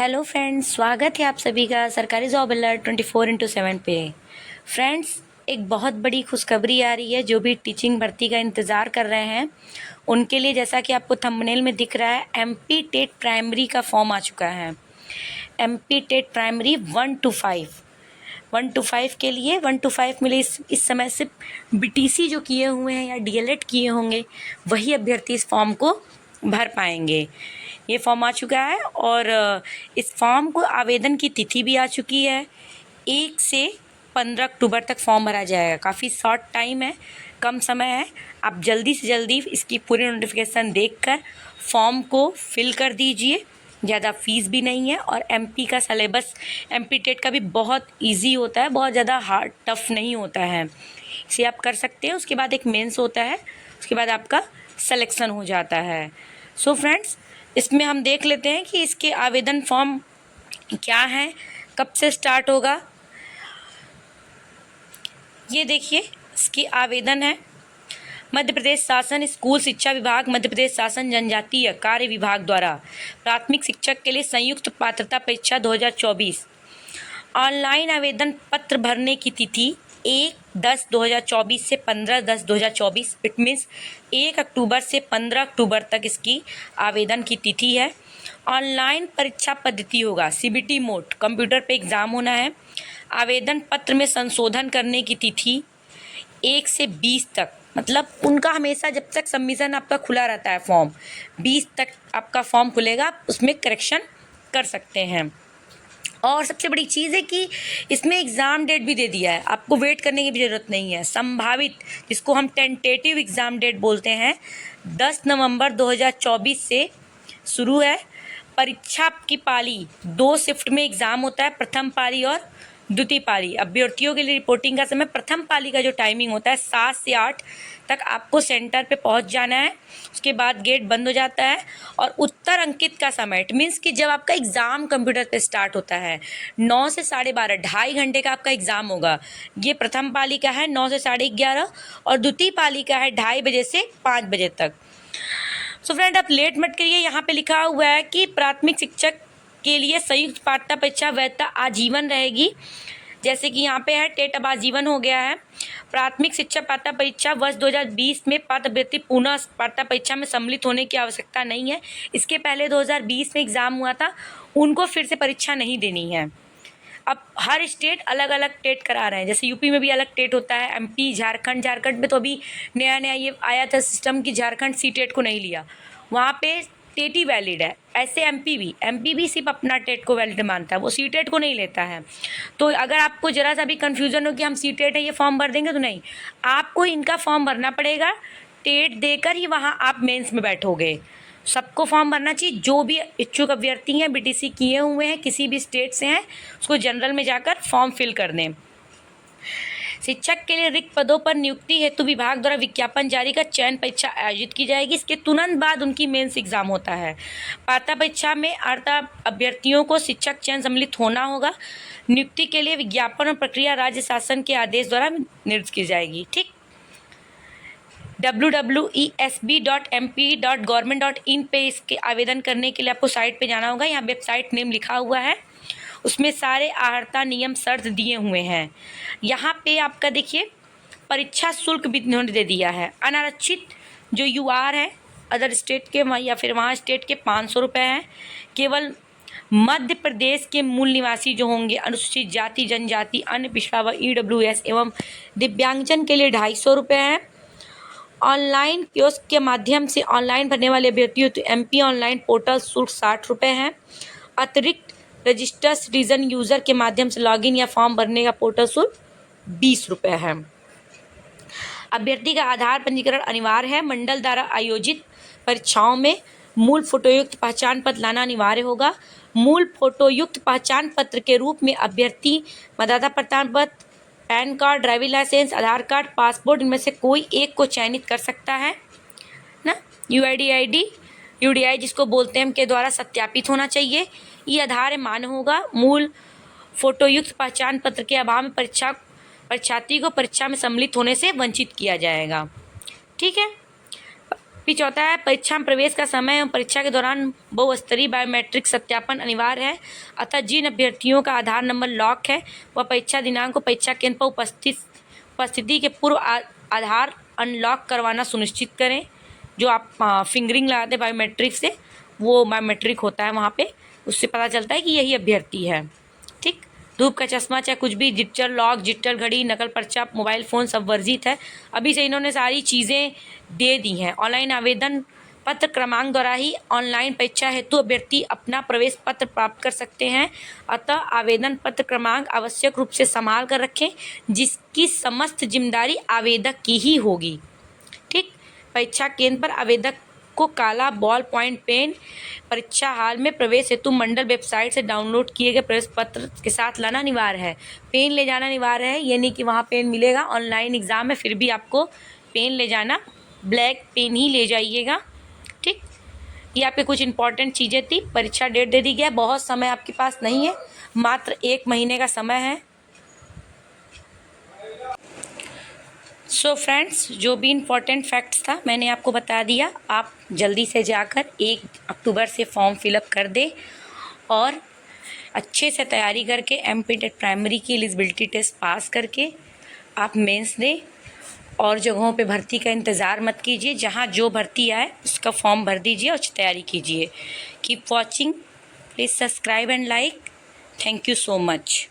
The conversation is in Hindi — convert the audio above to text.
हेलो फ्रेंड्स, स्वागत है आप सभी का सरकारी जॉब अलर्ट 24/7 पे। फ्रेंड्स, एक बहुत बड़ी खुशखबरी आ रही है। जो भी टीचिंग भर्ती का इंतज़ार कर रहे हैं उनके लिए, जैसा कि आपको थंबनेल में दिख रहा है, एमपी टेट प्राइमरी का फॉर्म आ चुका है। एमपी टेट प्राइमरी 1 to 5 के लिए 1 to 5 मिले। इस समय सिर्फ बीटीसी जो किए हुए हैं या डीएलएड किए होंगे वही अभ्यर्थी इस फॉर्म को भर पाएंगे। ये फॉर्म आ चुका है और इस फॉर्म को आवेदन की तिथि भी आ चुकी है। 1 से 15 अक्टूबर तक फॉर्म भरा जाएगा। काफ़ी शॉर्ट टाइम है, कम समय है। आप जल्दी से जल्दी इसकी पूरी नोटिफिकेशन देखकर फॉर्म को फिल कर दीजिए। ज़्यादा फीस भी नहीं है और एमपी का सिलेबस एमपी टेट का भी बहुत इजी होता है, बहुत ज़्यादा हार्ड टफ नहीं होता है। इसे आप कर सकते हैं। उसके बाद एक मेंस होता है, उसके बाद आपका सिलेक्शन हो जाता है। सो फ्रेंड्स, इसमें हम देख लेते हैं कि इसके आवेदन फॉर्म क्या है, कब से स्टार्ट होगा। ये देखिए, इसकी आवेदन है मध्य प्रदेश शासन स्कूल शिक्षा विभाग, मध्य प्रदेश शासन जनजातीय कार्य विभाग द्वारा प्राथमिक शिक्षक के लिए संयुक्त पात्रता परीक्षा 2024। ऑनलाइन आवेदन पत्र भरने की तिथि 1/10/2024 से 15/10/2024। इट मीन्स 1 अक्टूबर से 15 अक्टूबर तक इसकी आवेदन की तिथि है। ऑनलाइन परीक्षा पद्धति होगा सीबीटी मोड, कंप्यूटर पे एग्ज़ाम होना है। आवेदन पत्र में संशोधन करने की तिथि 1 से 20 तक, मतलब उनका हमेशा जब तक सबमिशन आपका खुला रहता है फॉर्म, 20 तक आपका फॉर्म खुलेगा, आप उसमें करेक्शन कर सकते हैं। और सबसे बड़ी चीज़ है कि इसमें एग्ज़ाम डेट भी दे दिया है, आपको वेट करने की भी ज़रूरत नहीं है। संभावित, जिसको हम टेंटेटिव एग्ज़ाम डेट बोलते हैं, 10 नवंबर 2024 से शुरू है। परीक्षा की पाली 2 शिफ्ट में एग्ज़ाम होता है, प्रथम पाली और द्वितीय पाली। अभ्यर्थियों के लिए रिपोर्टिंग का समय, प्रथम पाली का जो टाइमिंग होता है 7 से 8 तक आपको सेंटर पे पहुंच जाना है। उसके बाद गेट बंद हो जाता है और उत्तर अंकित का समय, इट मीन्स कि जब आपका एग्ज़ाम कंप्यूटर पे स्टार्ट होता है 9 से 12:30, 2.5 घंटे का आपका एग्ज़ाम होगा। ये प्रथम पाली का है 9 से 11:30 और द्वितीय पाली का है 2:30 बजे से 5 बजे तक। सो फ्रेंड, आप लेट मत करिए। यहाँ पे लिखा हुआ है कि प्राथमिक शिक्षक के लिए संयुक्त पात्रता परीक्षा वैधता आजीवन रहेगी। जैसे कि यहाँ पे है, टेट अब आजीवन हो गया है। प्राथमिक शिक्षा पात्रता परीक्षा वर्ष 2020 में पात्र अभ्यर्थी पुनः पात्रता परीक्षा में सम्मिलित होने की आवश्यकता नहीं है। इसके पहले 2020 में एग्ज़ाम हुआ था, उनको फिर से परीक्षा नहीं देनी है। अब हर स्टेट अलग अलग टेट करा रहे हैं। जैसे यूपी में भी अलग टेट होता है, एमपी, झारखंड में तो अभी नया नया ये आया था सिस्टम कि झारखंड सी टेट को नहीं लिया, वहाँ पे टेट ही वैलिड है। ऐसे एमपी भी सिर्फ अपना टेट को वैलिड मानता है, वो सी टेट को नहीं लेता है। तो अगर आपको ज़रा सा भी कन्फ्यूज़न हो कि हम सी टेट है ये फॉर्म भर देंगे, तो नहीं, आपको इनका फॉर्म भरना पड़ेगा। टेट देकर ही वहाँ आप मेंस में बैठोगे। सबको फॉर्म भरना चाहिए। जो भी इच्छुक अभ्यर्थी हैं, बीटीसी किए हुए हैं, किसी भी स्टेट से हैं, उसको जनरल में जाकर फॉर्म फिल कर दें। शिक्षक के लिए रिक्त पदों पर नियुक्ति हेतु विभाग द्वारा विज्ञापन जारी कर चयन परीक्षा आयोजित की जाएगी। इसके तुरंत बाद उनकी मेंस एग्जाम होता है। पात्रता परीक्षा में अर्हता अभ्यर्थियों को शिक्षक चयन सम्मिलित होना होगा। नियुक्ति के लिए विज्ञापन और प्रक्रिया राज्य शासन के आदेश द्वारा निर्धारित की जाएगी। ठीक, www.esb.mp.government.in पे इसके आवेदन करने के लिए आपको साइट पे जाना होगा। यहाँ वेबसाइट नेम लिखा हुआ है, उसमें सारे अर्हता नियम शर्त दिए हुए हैं। यहाँ पे आपका देखिए, परीक्षा शुल्क भी इन्होंने दे दिया है। अनारक्षित जो यूआर है अदर स्टेट के या फिर वहाँ स्टेट के 500 रुपये हैं। केवल मध्य प्रदेश के मूल निवासी जो होंगे, अनुसूचित जाति जनजाति अन्य पिछड़ा वर्ग EWS एवं दिव्यांगजन के लिए 250 रुपये हैं। ऑनलाइन कियोस्क के माध्यम से ऑनलाइन भरने वाले अभ्यर्थियों तो एमपी ऑनलाइन पोर्टल शुल्क 60 रुपये है। अतिरिक्त रजिस्टर्ड सिटीजन यूज़र के माध्यम से लॉगिन या फॉर्म भरने का पोर्टल शुल्क 20 रुपये है। अभ्यर्थी का आधार पंजीकरण अनिवार्य है। मंडल द्वारा आयोजित परीक्षाओं में मूल फोटोयुक्त पहचान पत्र लाना अनिवार्य होगा। मूल फोटोयुक्त पहचान पत्र के रूप में अभ्यर्थी मतदाता पहचान पत्र, पैन कार्ड, ड्राइविंग लाइसेंस, आधार कार्ड, पासपोर्ट, इनमें से कोई एक को चयनित कर सकता है ना। यूडीआई जिसको बोलते हैं, के द्वारा सत्यापित होना चाहिए। ये आधार मान्य होगा। मूल फोटोयुक्त पहचान पत्र के अभाव में परीक्षार्थी को परीक्षा में सम्मिलित होने से वंचित किया जाएगा। ठीक है, फिर चौथा है परीक्षा में प्रवेश का समय एवं परीक्षा के दौरान बहुस्तरीय बायोमेट्रिक सत्यापन अनिवार्य है। अतः जिन अभ्यर्थियों का आधार नंबर लॉक है वह परीक्षा दिनांक को परीक्षा केंद्र पर उपस्थिति के पूर्व आधार अनलॉक करवाना सुनिश्चित करें। जो आप फिंगरिंग लगाते हैं बायोमेट्रिक से, वो बायोमेट्रिक होता है वहाँ पे, उससे पता चलता है कि यही अभ्यर्थी है। ठीक, धूप का चश्मा चाहे कुछ भी, डिजिटल लॉक, डिजिटल घड़ी, नकल पर्चा, मोबाइल फ़ोन सब वर्जित है। अभी से इन्होंने सारी चीज़ें दे दी हैं। ऑनलाइन आवेदन पत्र क्रमांक द्वारा ही ऑनलाइन परीक्षा हेतु अभ्यर्थी अपना प्रवेश पत्र प्राप्त कर सकते हैं। अतः आवेदन पत्र क्रमांक आवश्यक रूप से संभाल कर रखें, जिसकी समस्त जिम्मेदारी आवेदक की ही होगी। ठीक, परीक्षा केंद्र पर आवेदक को काला बॉल पॉइंट पेन परीक्षा हाल में प्रवेश हेतु मंडल वेबसाइट से डाउनलोड किए गए प्रवेश पत्र के साथ लाना अनिवार्य है। पेन ले जाना अनिवार्य है, ये नहीं कि वहाँ पेन मिलेगा। ऑनलाइन एग्ज़ाम में फिर भी आपको पेन ले जाना, ब्लैक पेन ही ले जाइएगा। ठीक, ये आपके कुछ इंपॉर्टेंट चीज़ें थी। परीक्षा डेट दे दी गई है, बहुत समय आपके पास नहीं है, मात्र 1 महीने का समय है। सो फ्रेंड्स, जो भी इम्पॉर्टेंट फैक्ट्स था मैंने आपको बता दिया। आप जल्दी से जाकर 1 अक्टूबर से फॉर्म फिलअप कर दें और अच्छे से तैयारी करके एमपीटेट प्राइमरी की एलिजिबिलिटी टेस्ट पास करके आप मेंस दें। और जगहों पे भर्ती का इंतज़ार मत कीजिए, जहाँ जो भर्ती आए उसका फॉर्म भर दीजिए और अच्छी तैयारी कीजिए। Keep watching, please subscribe and like. Thank you so much.